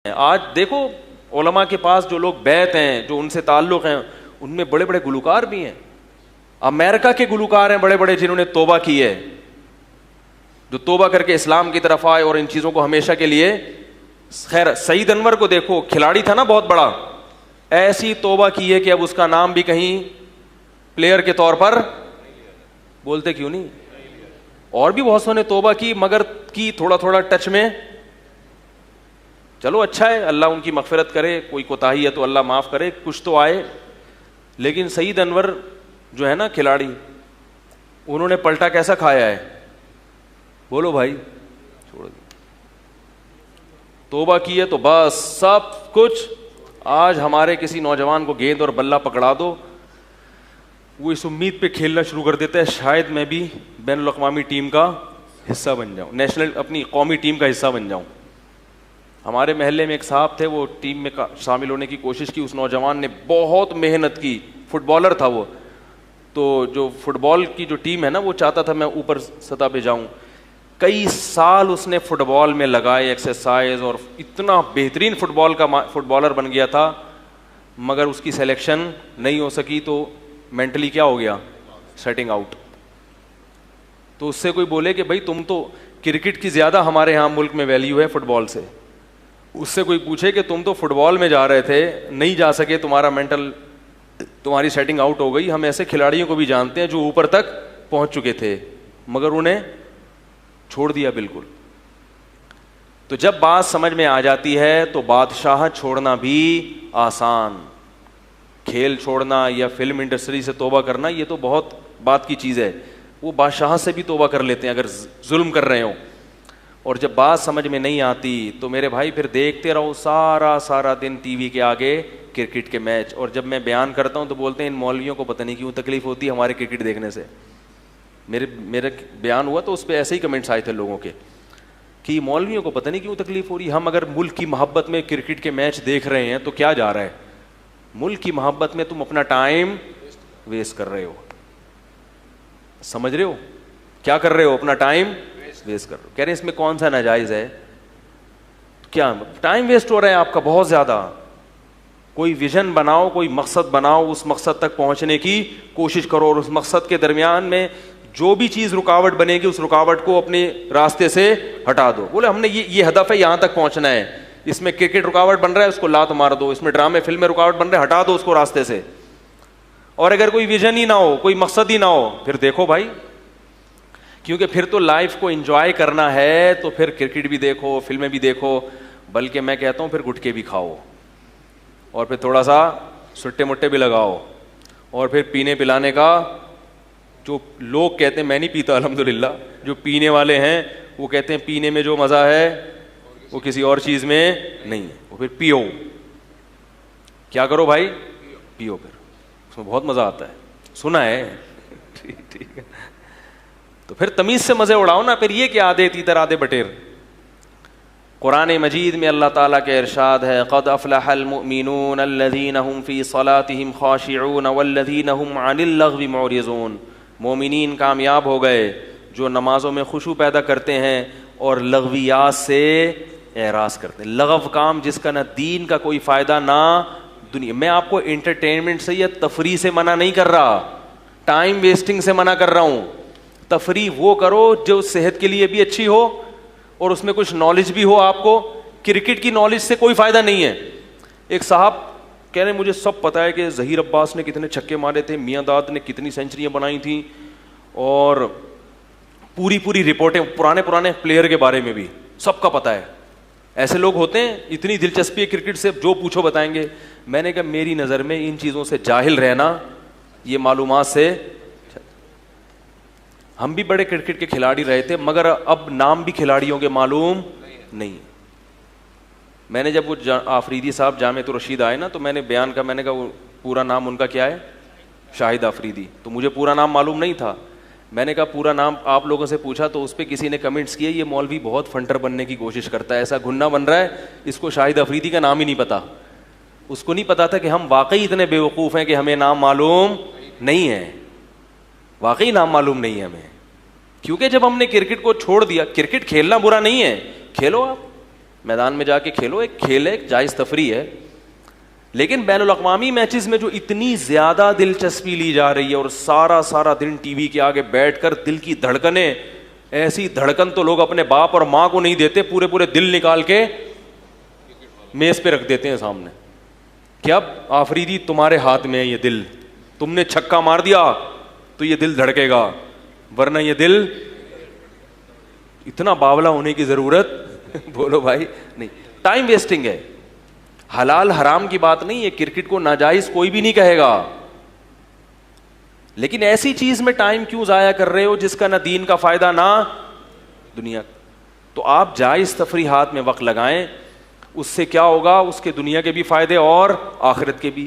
आज देखो उलमा के पास जो लोग बैत हैं, जो उनसे ताल्लुक़ हैं, उनमें बड़े बड़े गुलकार भी हैं। अमेरिका के गुलकार हैं बड़े बड़े, जिन्होंने तौबा की है, जो तौबा करके इस्लाम की तरफ आए और इन चीज़ों को हमेशा के लिए। खैर, सईद अनवर को देखो, खिलाड़ी था ना बहुत बड़ा, ऐसी तौबा की है कि अब उसका नाम भी कहीं प्लेयर के तौर पर बोलते क्यों नहीं। और भी बहुत सौ ने तौबा की, मगर की थोड़ा थोड़ा टच में। चलो अच्छा है, अल्लाह उनकी मगफिरत करे, कोई कोताही है तो अल्लाह माफ़ करे, कुछ तो आए। लेकिन सईद अनवर जो है ना खिलाड़ी, उन्होंने पलटा कैसा खाया है, बोलो भाई। छोड़ दो, तौबा की है तो बस सब कुछ। आज हमारे किसी नौजवान को गेंद और बल्ला पकड़ा दो, वो इस उम्मीद पे खेलना शुरू कर देता है शायद मैं भी बैनुल अक़वामी टीम का हिस्सा बन जाऊं, नेशनल अपनी कौमी टीम का हिस्सा बन जाऊं। हमारे महल्ले में एक साहब थे, वो टीम में शामिल होने की कोशिश की। उस नौजवान ने बहुत मेहनत की, फुटबॉलर था वो, तो जो फुटबॉल की जो टीम है ना, वो चाहता था मैं ऊपर सतह पे जाऊं। कई साल उसने फुटबॉल में लगाए, एक्सरसाइज, और इतना बेहतरीन फुटबॉलर बन गया था, मगर उसकी सिलेक्शन नहीं हो सकी। तो मेंटली क्या हो गया, सेटिंग आउट। तो उससे कोई बोले कि भाई तुम तो क्रिकेट की ज़्यादा हमारे यहाँ मुल्क में वैल्यू है फुटबॉल से, उससे कोई पूछे कि तुम तो फुटबॉल में जा रहे थे, नहीं जा सके, तुम्हारा मेंटल, तुम्हारी सेटिंग आउट हो गई। हम ऐसे खिलाड़ियों को भी जानते हैं जो ऊपर तक पहुंच चुके थे, मगर उन्हें छोड़ दिया बिल्कुल। तो जब बात समझ में आ जाती है तो बादशाह छोड़ना भी आसान, खेल छोड़ना या फिल्म इंडस्ट्री से तौबा करना, ये तो बहुत बात की चीज़ है। वो बादशाह से भी तौबा कर लेते हैं अगर जुल्म कर रहे हो। और जब बात समझ में नहीं आती तो मेरे भाई फिर देखते रहो सारा दिन टीवी के आगे क्रिकेट के मैच। और जब मैं बयान करता हूँ तो बोलते हैं इन मौलवियों को पता नहीं क्यों तकलीफ होती है हमारे क्रिकेट देखने से। मेरे बयान हुआ तो उस पर ऐसे ही कमेंट्स आए थे लोगों के कि मौलवियों को पता नहीं क्यों तकलीफ हो रही। हम अगर मुल्क की मोहब्बत में क्रिकेट के मैच देख रहे हैं तो क्या जा रहा है, मुल्क की मोहब्बत में तुम अपना टाइम वेस्ट कर रहे हो। समझ रहे हो क्या कर रहे हो, अपना टाइम वेस्ट कर रहे हो। कह रहे हैं इसमें कौन सा नाजायज है, क्या टाइम वेस्ट हो रहा है आपका बहुत ज्यादा। कोई विजन बनाओ, कोई मकसद बनाओ, उस मकसद तक पहुंचने की कोशिश करो, और उस मकसद के दरमियान में जो भी चीज रुकावट बनेगी उस रुकावट को अपने रास्ते से हटा दो। बोले हमने ये हदफ है, यहां तक पहुंचना है, इसमें क्रिकेट रुकावट बन रहा है उसको लात मार दो, इसमें ड्रामे फिल्में रुकावट बन रहे हैं हटा दो उसको रास्ते से। और अगर कोई विजन ही ना हो, कोई मकसद ही ना हो, फिर देखो भाई, क्योंकि फिर तो लाइफ को एंजॉय करना है तो फिर क्रिकेट भी देखो, फिल्में भी देखो, बल्कि मैं कहता हूं फिर गुटके भी खाओ, और फिर थोड़ा सा सुट्टे मुट्टे भी लगाओ, और फिर पीने पिलाने का, जो लोग कहते हैं, मैं नहीं पीता अल्हम्दुलिल्लाह, जो पीने वाले हैं वो कहते हैं पीने में जो मज़ा है वो किसी और चीज़ में नहीं है। वो फिर पियो, क्या करो भाई, पियो, फिर उसमें बहुत मज़ा आता है, सुना है। ठीक है, तो फिर तमीज़ से मज़े उड़ाओ ना। फिर ये क्या आधे तीतर आधे बटेर। कुरान मजीद में अल्लाह ताला के इरशाद है, क़द अफ़लहल मुमिनून अल्लज़ीना हुम फ़ी सलातिहिम ख़ाशिऊन वल्लज़ीना हुम अनिल लग़्वी मुअरिज़ून। मोमिनीन कामयाब हो गए जो नमाजों में खुशू पैदा करते हैं और लग़वियात से एराज़ करते हैं। लगव काम जिसका ना दीन का कोई फ़ायदा ना दुनिया। मैं आपको एंटरटेनमेंट से या तफरी से मना नहीं कर रहा, टाइम वेस्टिंग से मना कर रहा हूँ। तफरी वो करो जो सेहत के लिए भी अच्छी हो और उसमें कुछ नॉलेज भी हो आपको। क्रिकेट की नॉलेज से कोई फ़ायदा नहीं है। एक साहब कह रहे मुझे सब पता है कि ज़हीर अब्बास ने कितने छक्के मारे थे, मियां दाद ने कितनी सेंचुरियाँ बनाई थी, और पूरी रिपोर्टें पुराने प्लेयर के बारे में भी सबका पता है। ऐसे लोग होते हैं, इतनी दिलचस्पी है क्रिकेट से, जो पूछो बताएंगे। मैंने कहा मेरी नज़र में इन चीज़ों से जाहिल रहना, ये मालूमात से, हम भी बड़े क्रिकेट के खिलाड़ी रहे थे मगर अब नाम भी खिलाड़ियों के मालूम नहीं। मैंने जब वो आफरीदी साहब जामिअतुर रशीद आए ना, तो मैंने बयान का, मैंने कहा वो पूरा नाम उनका क्या है, शाहिद आफरीदी। तो मुझे पूरा नाम मालूम नहीं था। मैंने कहा पूरा नाम आप लोगों से पूछा तो उस पर किसी ने कमेंट्स किए ये मौलवी बहुत फंटर बनने की कोशिश करता है, ऐसा घुन्ना बन रहा है, इसको शाहिद अफरीदी का नाम ही नहीं पता। उसको नहीं पता था कि हम वाकई इतने बेवकूफ़ हैं कि हमें नाम मालूम नहीं है, वाकई नाम मालूम नहीं है हमें। क्योंकि जब हमने क्रिकेट को छोड़ दिया, क्रिकेट खेलना बुरा नहीं है, खेलो आप, मैदान में जाके खेलो, एक खेल है, एक जायज़ तफरी है। लेकिन बैनुल अक़वामी मैचेस में जो इतनी ज़्यादा दिलचस्पी ली जा रही है और सारा सारा दिन टीवी के आगे बैठकर दिल की धड़कनें, ऐसी धड़कन तो लोग अपने बाप और माँ को नहीं देते, पूरे पूरे दिल निकाल के मेज़ पे रख देते हैं सामने कि अब आफरीदी तुम्हारे हाथ में है ये दिल, तुमने छक्का मार दिया तो ये दिल धड़केगा, वरना ये दिल। इतना बावला होने की जरूरत बोलो भाई नहीं, टाइम वेस्टिंग है। हलाल हराम की बात नहीं है, क्रिकेट को नाजायज कोई भी नहीं कहेगा, लेकिन ऐसी चीज में टाइम क्यों जाया कर रहे हो जिसका ना दीन का फायदा ना दुनिया। तो आप जायज तफरीहात में वक्त लगाएं, उससे क्या होगा, उसके दुनिया के भी फायदे और आखिरत के भी।